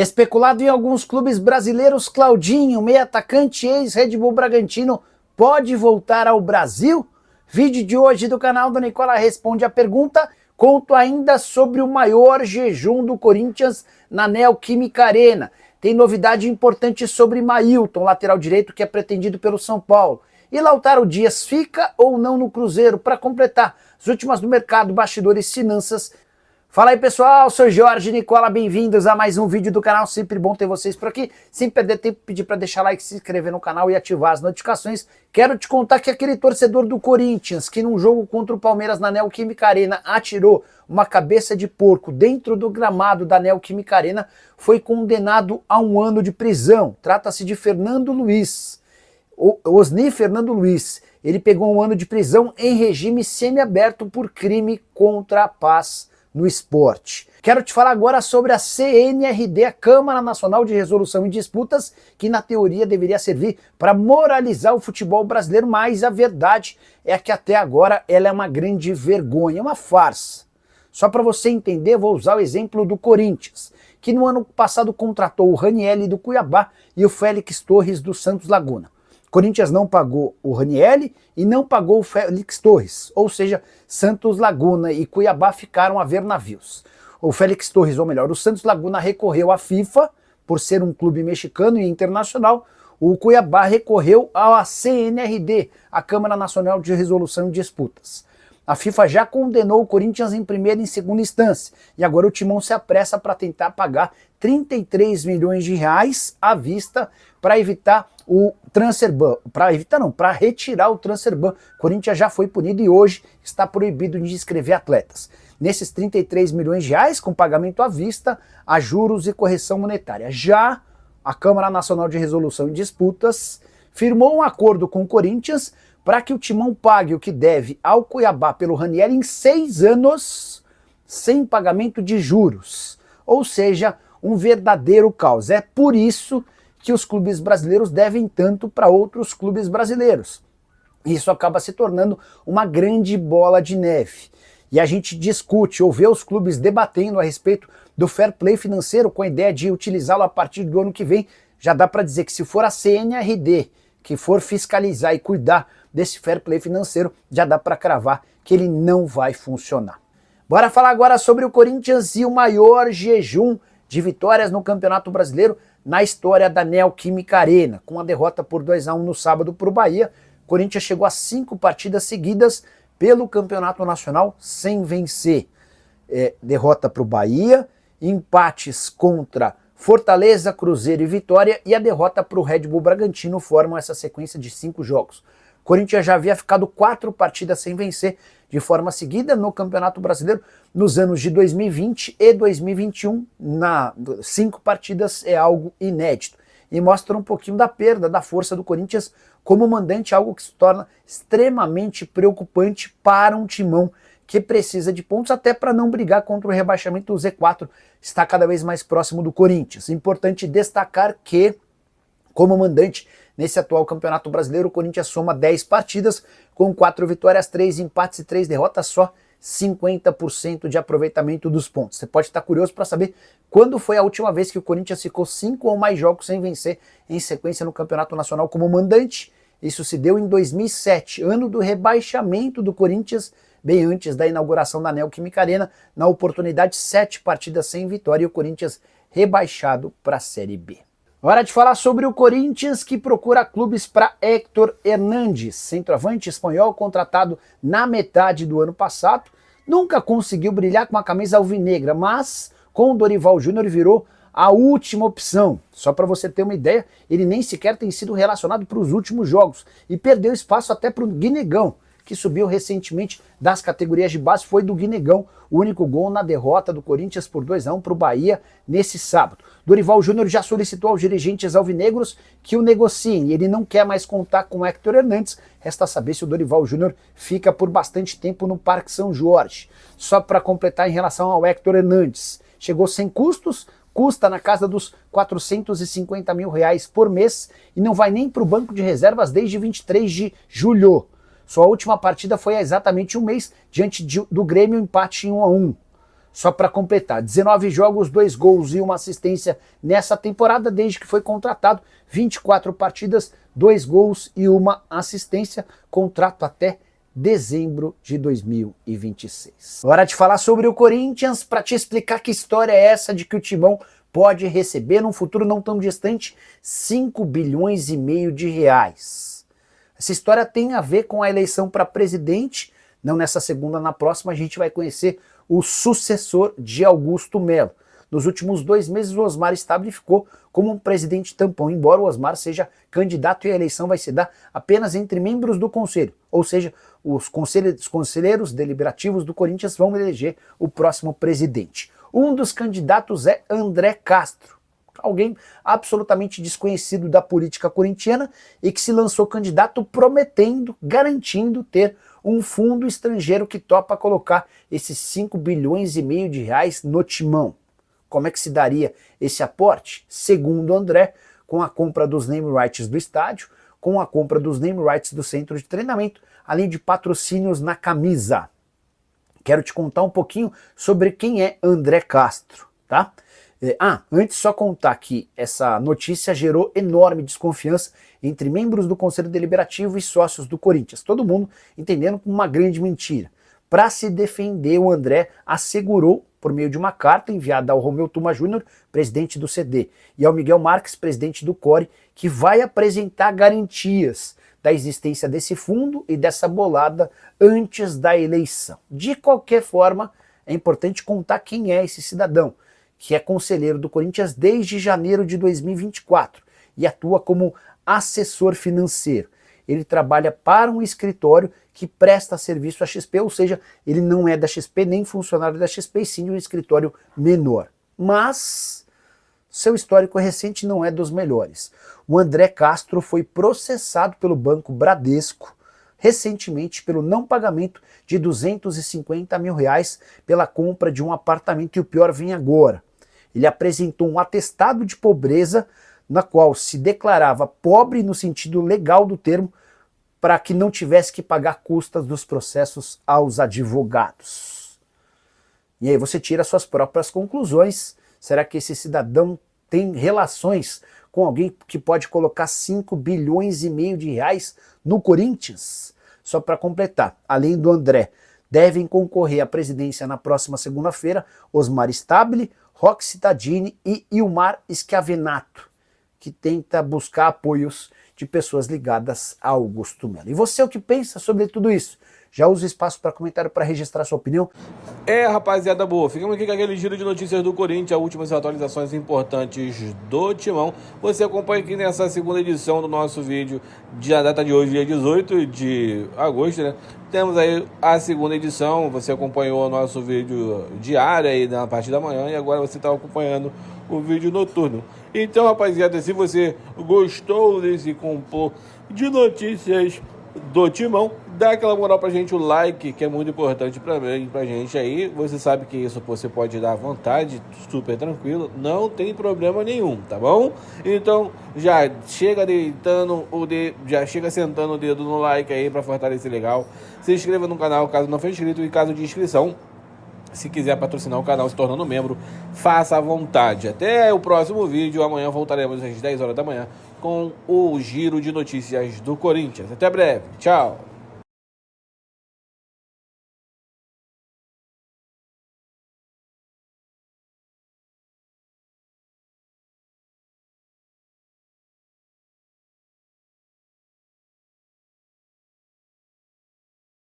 Especulado em alguns clubes brasileiros, Claudinho, meio atacante ex-Red Bull Bragantino, pode voltar ao Brasil? Vídeo de hoje do canal do Nicola responde a pergunta. Conto ainda sobre o maior jejum do Corinthians na Neoquímica Arena. Tem novidade importante sobre Mailton, lateral direito que é pretendido pelo São Paulo. E Lautaro Dias fica ou não no Cruzeiro? Para completar as últimas do mercado, bastidores, finanças. Fala aí pessoal, sou Jorge Nicola, bem-vindos a mais um vídeo do canal, sempre bom ter vocês por aqui. Sem perder tempo, pedir para deixar like, se inscrever no canal e ativar as notificações. Quero te contar que aquele torcedor do Corinthians, que num jogo contra o Palmeiras na Neoquímica Arena atirou uma cabeça de porco dentro do gramado da Neoquímica Arena, foi condenado a 1 ano de prisão. Trata-se de Fernando Luiz, Osni Fernando Luiz. Ele pegou 1 ano de prisão em regime semiaberto por crime contra a paz no esporte. Quero te falar agora sobre a CNRD, a Câmara Nacional de Resolução em Disputas, que na teoria deveria servir para moralizar o futebol brasileiro, mas a verdade é que até agora ela é uma grande vergonha, uma farsa. Só para você entender, vou usar o exemplo do Corinthians, que no ano passado contratou o Ranieri do Cuiabá e o Félix Torres do Santos Laguna. Corinthians não pagou o Ranieri e não pagou o Félix Torres, ou seja, Santos Laguna e Cuiabá ficaram a ver navios. O Félix Torres, ou melhor, o Santos Laguna recorreu à FIFA, por ser um clube mexicano e internacional. O Cuiabá recorreu à CNRD, a Câmara Nacional de Resolução de Disputas. A FIFA já condenou o Corinthians em primeira e em segunda instância, e agora o Timão se apressa para tentar pagar 33 milhões de reais à vista para evitar o transfer ban, para retirar o transfer ban. O Corinthians já foi punido e hoje está proibido de inscrever atletas. Nesses 33 milhões de reais, com pagamento à vista, a juros e correção monetária. Já a Câmara Nacional de Resolução em Disputas firmou um acordo com o Corinthians para que o Timão pague o que deve ao Cuiabá pelo Ranieri em 6 anos, sem pagamento de juros. Ou seja, um verdadeiro caos. É por isso que os clubes brasileiros devem tanto para outros clubes brasileiros. Isso acaba se tornando uma grande bola de neve. E a gente discute ou vê os clubes debatendo a respeito do fair play financeiro com a ideia de utilizá-lo a partir do ano que vem. Já dá para dizer que se for a CNRD que for fiscalizar e cuidar desse fair play financeiro, já dá para cravar que ele não vai funcionar. Bora falar agora sobre o Corinthians e o maior jejum de vitórias no Campeonato Brasileiro na história da Neoquímica Arena. Com a derrota por 2-1 no sábado para o Bahia, o Corinthians chegou a 5 partidas seguidas pelo Campeonato Nacional sem vencer. Derrota para o Bahia, empates contra Fortaleza, Cruzeiro e Vitória, e a derrota para o Red Bull Bragantino formam essa sequência de 5 jogos. O Corinthians já havia ficado 4 partidas sem vencer de forma seguida no Campeonato Brasileiro nos anos de 2020 e 2021. 5 partidas é algo inédito e mostra um pouquinho da perda da força do Corinthians como mandante, algo que se torna extremamente preocupante para um timão que precisa de pontos até para não brigar contra o rebaixamento. O Z4 está cada vez mais próximo do Corinthians. Importante destacar que, como mandante nesse atual Campeonato Brasileiro, o Corinthians soma 10 partidas, com 4 vitórias, 3 empates e 3 derrotas, só 50% de aproveitamento dos pontos. Você pode estar curioso para saber quando foi a última vez que o Corinthians ficou 5 ou mais jogos sem vencer em sequência no Campeonato Nacional como mandante. Isso se deu em 2007, ano do rebaixamento do Corinthians, bem antes da inauguração da Neoquímica Arena. Na oportunidade, 7 partidas sem vitória e o Corinthians rebaixado para a Série B. Hora de falar sobre o Corinthians, que procura clubes para Héctor Hernández, centroavante espanhol contratado na metade do ano passado. Nunca conseguiu brilhar com a camisa alvinegra, mas com o Dorival Júnior virou a última opção. Só para você ter uma ideia, ele nem sequer tem sido relacionado para os últimos jogos e perdeu espaço até para o Guinegão, que subiu recentemente das categorias de base. Foi do Guinegão o único gol na derrota do Corinthians por 2-1 para o Bahia nesse sábado. Dorival Júnior já solicitou aos dirigentes alvinegros que o negociem. Ele não quer mais contar com Héctor Hernández. Resta saber se o Dorival Júnior fica por bastante tempo no Parque São Jorge. Só para completar em relação ao Héctor Hernández, chegou sem custos, custa na casa dos 450 mil reais por mês e não vai nem para o banco de reservas desde 23 de julho. Sua última partida foi há exatamente um mês, diante do Grêmio, empate em 1-1. Só para completar, 19 jogos, 2 gols e 1 assistência nessa temporada, desde que foi contratado, 24 partidas, 2 gols e 1 assistência, contrato até dezembro de 2026. Hora de falar sobre o Corinthians, para te explicar que história é essa de que o Timão pode receber, num futuro não tão distante, 5 bilhões e meio de reais. Essa história tem a ver com a eleição para presidente. Não nessa segunda, na próxima a gente vai conhecer o sucessor de Augusto Melo. Nos últimos 2 meses o Osmar Stabile ficou como um presidente tampão, embora o Osmar seja candidato e a eleição vai se dar apenas entre membros do conselho, ou seja, os conselheiros deliberativos do Corinthians vão eleger o próximo presidente. Um dos candidatos é André Castro, alguém absolutamente desconhecido da política corintiana e que se lançou candidato prometendo, garantindo ter um fundo estrangeiro que topa colocar esses 5 bilhões e meio de reais no Timão. Como é que se daria esse aporte? Segundo André, com a compra dos name rights do estádio, com a compra dos name rights do centro de treinamento, além de patrocínios na camisa. Quero te contar um pouquinho sobre quem é André Castro, tá? Antes só contar que essa notícia gerou enorme desconfiança entre membros do Conselho Deliberativo e sócios do Corinthians. Todo mundo entendendo como uma grande mentira. Para se defender, o André assegurou, por meio de uma carta enviada ao Romeu Tuma Júnior, presidente do CD, e ao Miguel Marques, presidente do CORE, que vai apresentar garantias da existência desse fundo e dessa bolada antes da eleição. De qualquer forma, é importante contar quem é esse cidadão, que é conselheiro do Corinthians desde janeiro de 2024 e atua como assessor financeiro. Ele trabalha para um escritório que presta serviço à XP, ou seja, ele não é da XP nem funcionário da XP, e sim de um escritório menor. Mas seu histórico recente não é dos melhores. O André Castro foi processado pelo Banco Bradesco recentemente pelo não pagamento de 250 mil reais pela compra de um apartamento, e o pior vem agora. Ele apresentou um atestado de pobreza na qual se declarava pobre no sentido legal do termo, para que não tivesse que pagar custas dos processos aos advogados. E aí você tira suas próprias conclusões. Será que esse cidadão tem relações com alguém que pode colocar 5 bilhões e meio de reais no Corinthians? Só para completar, além do André, devem concorrer à presidência na próxima segunda-feira Osmar Stabile, Roque Cittadini e Ilmar Schiavenato, que tenta buscar apoios de pessoas ligadas a Augusto Melo. E você, o que pensa sobre tudo isso? Já usa o espaço para comentário para registrar sua opinião. Rapaziada boa, ficamos aqui com aquele giro de notícias do Corinthians, últimas atualizações importantes do Timão. Você acompanha aqui nessa segunda edição do nosso vídeo, a data de hoje, dia 18 de agosto, né? Temos aí a segunda edição, você acompanhou o nosso vídeo diário aí na parte da manhã e agora você está acompanhando o vídeo noturno. Então, rapaziada, se você gostou desse complô de notícias do Timão, dá aquela moral pra gente, o like, que é muito importante pra gente aí. Você sabe que isso você pode dar à vontade, super tranquilo, não tem problema nenhum, tá bom? Então já chega deitando já chega sentando o dedo no like aí pra fortalecer legal. Se inscreva no canal caso não for inscrito, e caso de inscrição, se quiser patrocinar o canal se tornando membro, faça à vontade. Até o próximo vídeo, amanhã voltaremos às 10 horas da manhã com o giro de notícias do Corinthians. Até breve, tchau!